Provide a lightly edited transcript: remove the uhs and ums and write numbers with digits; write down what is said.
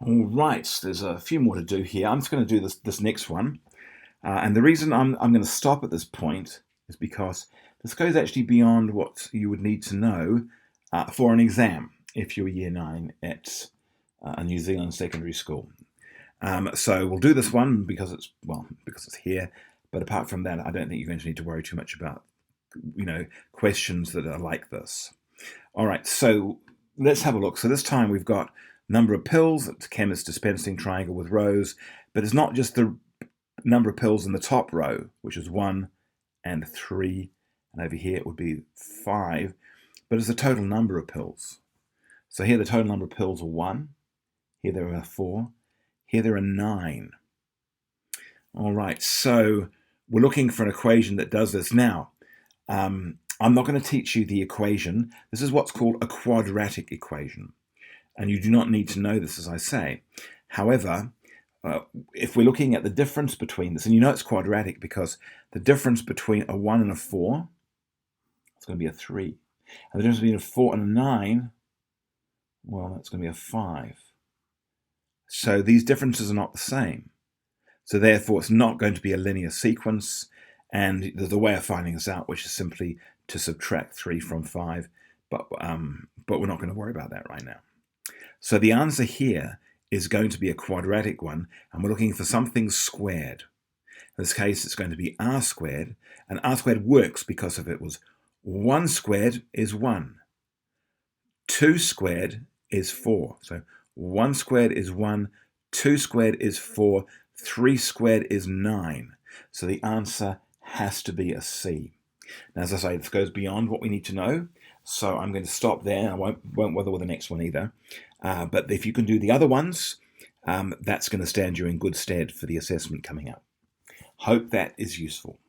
All right, there's a few more to do here. I'm just going to do this next one. And the reason I'm going to stop at this point is because this goes actually beyond what you would need to know for an exam if you're year 9 at a New Zealand secondary school. So we'll do this one because it's here. But apart from that, I don't think you're going to need to worry too much about questions that are like this. All right, so let's have a look. So this time we've got number of pills, it's chemist dispensing triangle with rows, but it's not just the number of pills in the top row, which is 1 and 3, and over here it would be 5, but it's the total number of pills. So here the total number of pills are 1, here there are 4, here there are 9. All right, so we're looking for an equation that does this. Now, I'm not going to teach you the equation. This is what's called a quadratic equation. And you do not need to know this, as I say. However, if we're looking at the difference between this, and you know it's quadratic because the difference between a 1 and a 4, it's going to be a 3. And the difference between a 4 and a 9, well, that's going to be a 5. So these differences are not the same. So therefore, it's not going to be a linear sequence. And there's a way of finding this out, which is simply to subtract 3 from 5. But we're not going to worry about that right now. So the answer here is going to be a quadratic one, and we're looking for something squared. In this case, it's going to be r squared, and r squared works because if it was 1 squared is 1, 2 squared is 4. So 1 squared is 1, 2 squared is 4, 3 squared is 9. So the answer has to be a C. Now, as I say, this goes beyond what we need to know, so I'm going to stop there. I won't bother with the next one either. But if you can do the other ones, that's going to stand you in good stead for the assessment coming up. Hope that is useful.